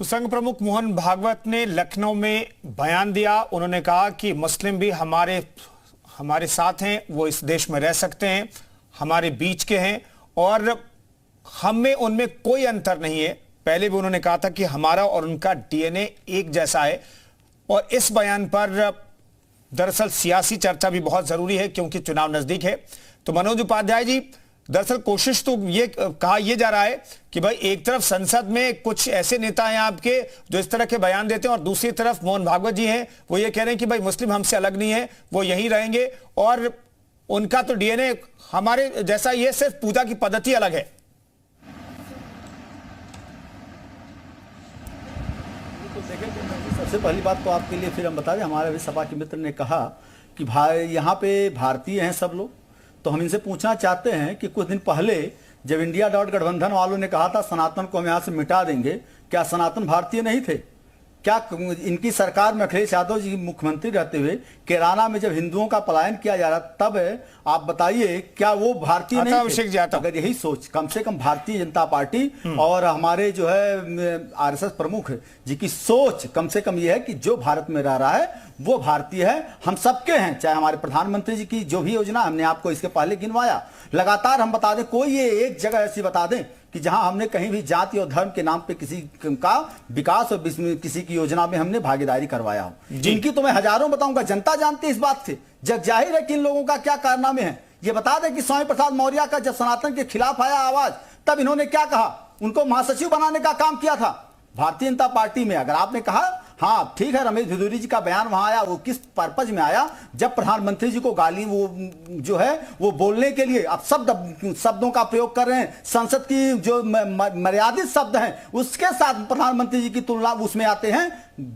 तो संघ प्रमुख मोहन भागवत ने लखनऊ में बयान दिया। उन्होंने कहा कि मुस्लिम भी हमारे साथ हैं, वो इस देश में रह सकते हैं, हमारे बीच के हैं और हम में उनमें कोई अंतर नहीं है। पहले भी उन्होंने कहा था कि हमारा और उनका डीएनए एक जैसा है। और इस बयान पर दरअसल सियासी चर्चा भी बहुत जरूरी है क्योंकि चुनाव नजदीक है। तो मनोज उपाध्याय जी, दरअसल कोशिश तो ये कहा यह जा रहा है कि भाई एक तरफ संसद में कुछ ऐसे नेता हैं आपके जो इस तरह के बयान देते हैं और दूसरी तरफ मोहन भागवत जी हैं, वो ये कह रहे हैं कि भाई मुस्लिम हमसे अलग नहीं है, वो यहीं रहेंगे और उनका तो डीएनए हमारे जैसा, ये सिर्फ पूजा की पद्धति अलग है। सबसे पहली बात तो आपके लिए फिर हम बता दें, हमारे भी सभा के मित्र ने कहा कि भाई यहाँ पे भारतीय हैं सब लोग। तो हम इनसे पूछना चाहते हैं कि कुछ दिन पहले जब इंडिया डॉट गठबंधन वालों ने कहा था सनातन को हम यहाँ से मिटा देंगे, क्या सनातन भारतीय नहीं थे? क्या इनकी सरकार में अखिलेश यादव जी मुख्यमंत्री रहते हुए केराला में जब हिंदुओं का पलायन किया जा रहा तब आप बताइए क्या वो भारतीय नहीं थे? अगर यही सोच कम से कम भारतीय जनता पार्टी और हमारे जो है आरएसएस प्रमुख जी की सोच कम से कम ये है कि जो भारत में रह रहा है वो भारतीय है, हम सबके हैं। चाहे हमारे प्रधानमंत्री जी की जो भी योजना, हमने आपको इसके पहले गिनवाया, लगातार हम बता दें, कोई ये एक जगह ऐसी बता दें कि जहां हमने कहीं भी जाति और धर्म के नाम पे किसी का विकास और किसी की योजना में हमने भागीदारी करवाया हो। जिनकी तो मैं हजारों बताऊंगा, जनता जानती है इस बात से, जग जाहिर है कि इन लोगों का क्या कारनामे हैं। ये बता दें कि स्वामी प्रसाद मौर्य का जब सनातन के खिलाफ आया आवाज, तब इन्होंने क्या कहा? उनको महासचिव बनाने का काम किया था भारतीय जनता पार्टी में। अगर आपने कहा हाँ ठीक है, रमेश भिदुरी जी का बयान वहां आया, वो किस पर्पज में आया? जब प्रधानमंत्री जी को गाली वो जो है वो बोलने के लिए अब शब्दों का प्रयोग कर रहे हैं, संसद की जो मर्यादित शब्द हैं उसके साथ प्रधानमंत्री जी की तुलना उसमें आते हैं।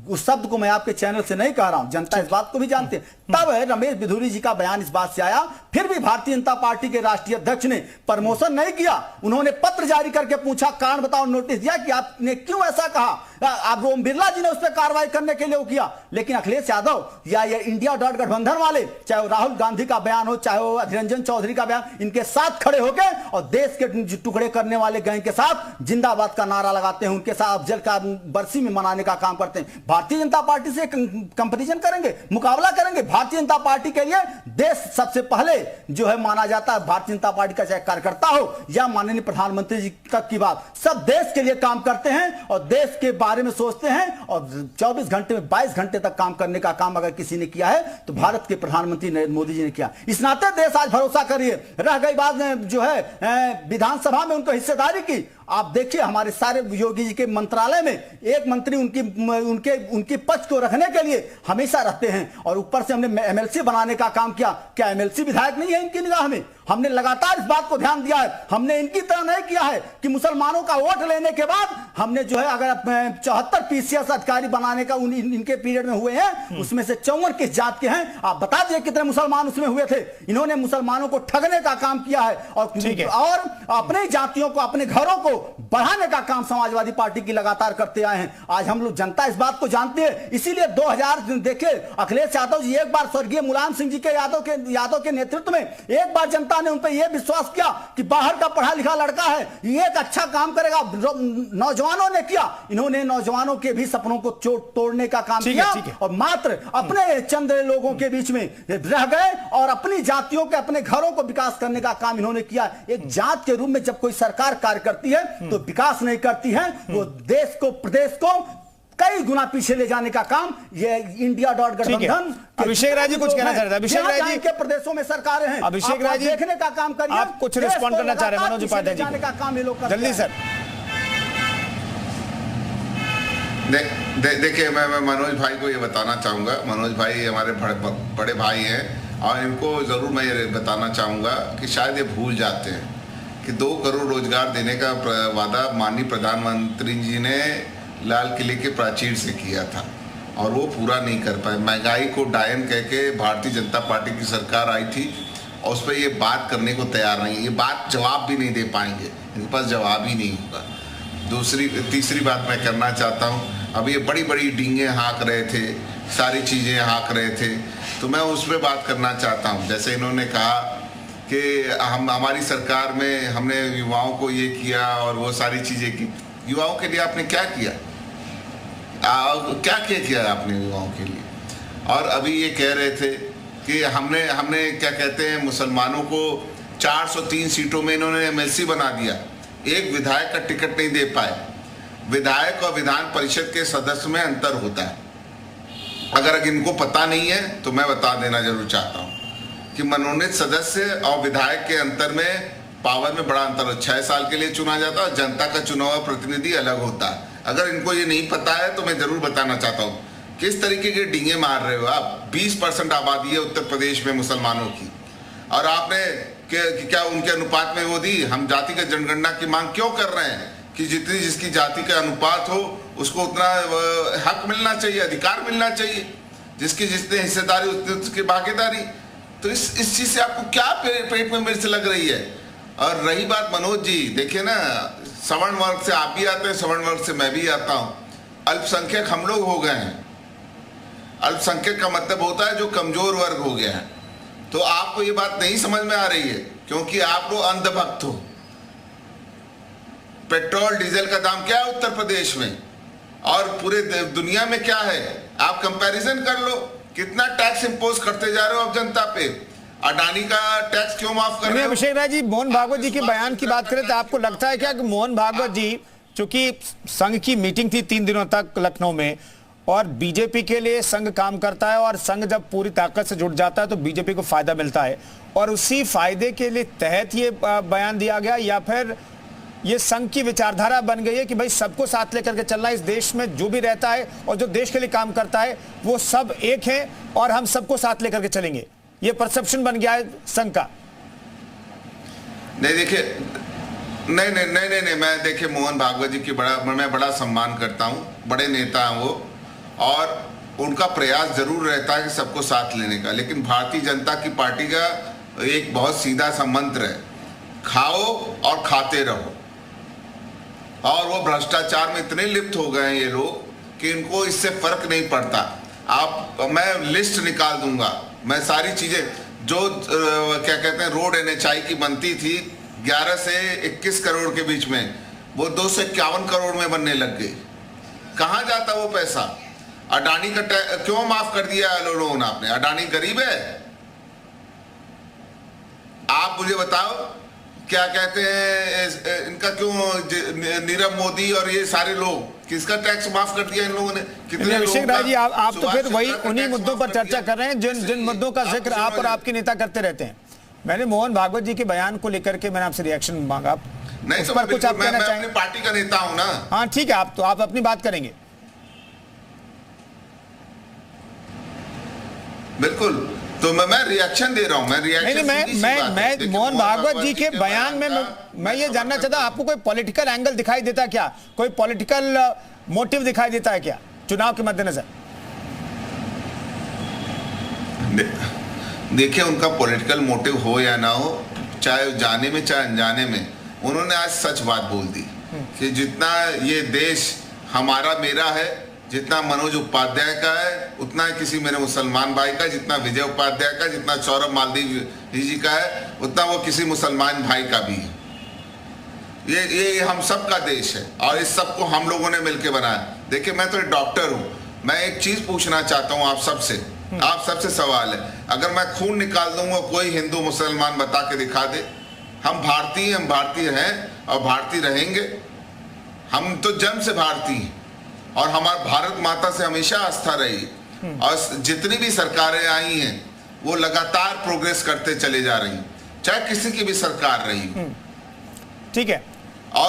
उस शब्द को मैं आपके चैनल से नहीं कह रहा हूं, जनता इस बात को भी जानते हैं। तब रमेश भिदुरी जी का बयान इस बात से आया। फिर भी भारतीय जनता पार्टी के राष्ट्रीय अध्यक्ष ने प्रमोशन नहीं किया, उन्होंने पत्र जारी करके पूछा, कारण बताओ, नोटिस दिया कि आपने क्यों ऐसा कहा। आप ओम बिरला जी ने उस पर कार्रवाई करने के लिए वो किया, लेकिन अखिलेश यादव या ये इंडिया डॉट गठबंधन वाले, चाहे वो राहुल गांधी का बयान हो, चाहे वो अधीर रंजन चौधरी का बयान, इनके साथ खड़े होकर और देश के टुकड़े करने वाले गैंग के साथ जिंदाबाद का नारा लगाते हैं, उनके साथ अफजल का बरसी में मनाने का काम करते हैं। भारतीय जनता पार्टी से कंपटीशन करेंगे, मुकाबला करेंगे। भारतीय जनता पार्टी के लिए देश सबसे पहले जो है माना जाता है। भारतीय जनता पार्टी का चाहे कार्यकर्ता हो या माननीय प्रधानमंत्री जी तक की बात, सब देश के लिए काम करते हैं और देश के बारे में सोचते हैं। और 24 घंटे में 22 घंटे तक काम करने का काम अगर किसी ने किया है तो भारत के प्रधानमंत्री नरेंद्र मोदी जी ने किया। इस नाते देश आज भरोसा करिए। रह गई बात जो है विधानसभा में उनको हिस्सेदारी की, आप देखिए हमारे सारे योगी जी के मंत्रालय में एक मंत्री उनकी पक्ष को रखने के लिए हमेशा रहते हैं। और ऊपर से हमने एमएलसी बनाने का काम किया। क्या एमएलसी विधायक नहीं है इनकी निगाह में? हमने लगातार इस बात को ध्यान दिया है। हमने इनकी तरह नहीं किया है कि मुसलमानों का वोट लेने के बाद हमने जो है अगर 74 पीसीएस अधिकारी बनाने का इनके पीरियड में हुए हैं, उसमें से 54 किस जात के हैं? आप बता दिए कितने मुसलमान उसमें हुए थे। इन्होंने मुसलमानों को ठगने का काम किया है और अपने जातियों को, अपने घरों को बढ़ाने का काम समाजवादी पार्टी की लगातार करते आए हैं। आज हम लोग, जनता इस बात को जानती है। इसीलिए 2000 देखिए अखिलेश यादव जी एक बार स्वर्गीय मुलायम सिंह जी के यादव के नेतृत्व में एक बार जनता ने उन पर यह विश्वास किया कि बाहर का पढ़ा लिखा लड़का है, ये एक अच्छा काम करेगा। नौजवानों ने किया, इन्होंने नौजवानों के भी सपनों को तोड़ने का काम किया और मात्र अपने चंद लोगों के बीच में रह गए और अपनी जातियों के, अपने घरों को विकास करने का काम इन्होंने किया। एक जात के रूप में जब कोई सरकार कार्य करती है तो विकास नहीं करती है, वो देश को, प्रदेश को कई गुना पीछे ले जाने का काम ये इंडिया डॉट गठबंधन। अभिषेक राय जी कुछ कहना चाह रहे थे। अभिषेक राय जी, के प्रदेशों में सरकारें हैं, अभिषेक राय जी देखने का काम करिए। आप कुछ रिस्पॉन्ड करना चाह रहे हैं मनोज उपाध्याय जी का काम ये लोग जल्दी सर। देखिए मैं मनोज भाई को ये बताना चाहूँगा, मनोज भाई हमारे बड़े भाई हैं और इनको ज़रूर मैं ये बताना चाहूँगा कि शायद ये भूल जाते हैं कि 2 करोड़ रोजगार देने का वादा माननीय प्रधानमंत्री जी ने लाल किले के प्राचीर से किया था और वो पूरा नहीं कर पाए। महंगाई को डायन कह के भारतीय जनता पार्टी की सरकार आई थी और उस पर ये बात करने को तैयार नहीं, ये बात जवाब भी नहीं दे पाएंगे, इनके पास जवाब ही नहीं होगा। तीसरी बात मैं करना चाहता हूँ, अब ये बड़ी बड़ी डींगे हाँक रहे थे, सारी चीज़ें हाँक रहे थे, तो मैं उस पर बात करना चाहता हूँ। जैसे इन्होंने कहा कि हमारी सरकार में हमने युवाओं को ये किया और वो सारी चीज़ें की। युवाओं के लिए आपने क्या किया? क्या किया आपने युवाओं के लिए? और अभी ये कह रहे थे कि हमने क्या कहते हैं, मुसलमानों को 403 सीटों में इन्होंने एमएलसी बना दिया, एक विधायक का टिकट नहीं दे पाए। विधायक और विधान परिषद के सदस्य में अंतर होता है। अगर इनको पता नहीं है तो मैं बता देना जरूर चाहता हूँ कि मनोनीत सदस्य और विधायक के अंतर में पावर में बड़ा अंतर है। 6 साल के लिए चुना जाता है और जनता का चुना हुआ प्रतिनिधि अलग होता है। अगर इनको ये नहीं पता है तो मैं जरूर बताना चाहता हूँ किस तरीके के डींगे मार रहे हो आप। 20% आबादी है उत्तर प्रदेश में मुसलमानों की, और आपने क्या उनके अनुपात में वो दी? हम जातिगत जनगणना की मांग क्यों कर रहे हैं कि जितनी जिसकी जाति का अनुपात हो उसको उतना हक मिलना चाहिए, अधिकार मिलना चाहिए, जिसकी जितनी हिस्सेदारी उतनी उसकी भागीदारी। तो इस चीज से आपको क्या पेट में मिर्च लग रही है? और रही बात मनोज जी, देखिए ना, सवर्ण वर्ग से आप भी आते हैं, सवर्ण वर्ग से मैं भी आता हूँ, अल्पसंख्यक हम लोग हो गए हैं। अल्पसंख्यक का मतलब होता है जो कमजोर वर्ग हो गया है। तो आपको ये बात नहीं समझ में आ रही है क्योंकि आप लोग अंधभक्त हो। पेट्रोल डीजल का दाम क्या है उत्तर प्रदेश में और पूरे दुनिया में क्या है? आप कंपैरिजन कर लो, कितना टैक्स इंपोज करते जा रहे हो अब जनता पे। अडानी का टैक्स क्यों माफ कर रहे हो? अभिषेक राय जी, मोहन भागवत जी के बयान की बात करें तो आपको लगता है क्या कि मोहन भागवत जी, चूंकि संघ की मीटिंग थी 3 दिनों तक लखनऊ में, और बीजेपी के लिए संघ काम करता है, और संघ जब पूरी ताकत से जुट जाता है तो बीजेपी को फायदा मिलता है, और उसी फायदे के लिए तहत ये बयान दिया गया, या फिर ये संघ की विचारधारा बन गई है कि भाई सबको साथ लेकर के चलना, इस देश में जो भी रहता है और जो देश के लिए काम करता है वो सब एक है और हम सबको साथ लेकर के चलेंगे, ये परसेप्शन बन गया है संघ का? नहीं देखिए, नहीं, मैं देखिए मोहन भागवत जी की मैं बड़ा सम्मान करता हूँ, बड़े नेता हैं वो, और उनका प्रयास जरूर रहता है कि सबको साथ लेने का। लेकिन भारतीय जनता की पार्टी का एक बहुत सीधा सा मंत्र है, खाओ और खाते रहो। और वो भ्रष्टाचार में इतने लिप्त हो गए हैं ये लोग कि इनको इससे फर्क नहीं पड़ता। मैं लिस्ट निकाल दूंगा, मैं सारी चीजें जो क्या कहते हैं रोड NHI की बनती थी 11 से 21 करोड़ के बीच में, वो 251 करोड़ में बनने लग गई। कहाँ जाता वो पैसा? अडानी का क्यों माफ कर दिया लोगों ने? आपने, अडानी गरीब है? आप मुझे बताओ, क्या कहते हैं इनका क्यों नीरव मोदी और ये सारे लोग, किसका टैक्स माफ कर दिया इन लोगों ने? कितने? अभिषेक राय जी, आप तो फिर वही उन्हीं मुद्दों पर चर्चा कर रहे हैं जिन मुद्दों का जिक्र आप और आपके नेता करते रहते हैं। मैंने मोहन भागवत जी के बयान को लेकर के मैंने आपसे रिएक्शन मांगा, नहीं तो कुछ आप कहना चाहेंगे? अपनी पार्टी का नेता हूं ना। हाँ ठीक है, आप अपनी बात करेंगे। बिल्कुल, तो मैं रिएक्शन दे रहा हूं। मैं मोहन भागवत जी के बयान में मैं ये जानना चाहता हूं, आपको कोई पॉलिटिकल एंगल दिखाई देता क्या? कोई पॉलिटिकल मोटिव दिखाई देता है क्या चुनाव के मद्देनजर? देखिए, उनका पॉलिटिकल मोटिव हो या ना हो, चाहे जाने में चाहे अनजाने में, उन्होंने आज सच बात बोल दी कि जितना ये देश हमारा मेरा है, जितना मनोज उपाध्याय का है, उतना किसी मेरे मुसलमान भाई का, जितना विजय उपाध्याय का, जितना सौरभ मालदीव जी का है, उतना वो किसी मुसलमान भाई का भी है। ये हम सब का देश है और इस सब को हम लोगों ने मिलकर बनाया। देखिए, मैं तो एक डॉक्टर हूँ, मैं एक चीज पूछना चाहता हूँ आप सबसे सवाल है, अगर मैं खून निकाल दूंगा, कोई हिंदू मुसलमान बता के दिखा दे, हम भारतीय हैं और भारतीय रहेंगे। हम तो जन्म से भारतीय हैं और हमारे भारत माता से हमेशा आस्था रही, और जितनी भी सरकारें आई हैं वो लगातार प्रोग्रेस करते चले जा रही, चाहे किसी की भी सरकार रही। ठीक है।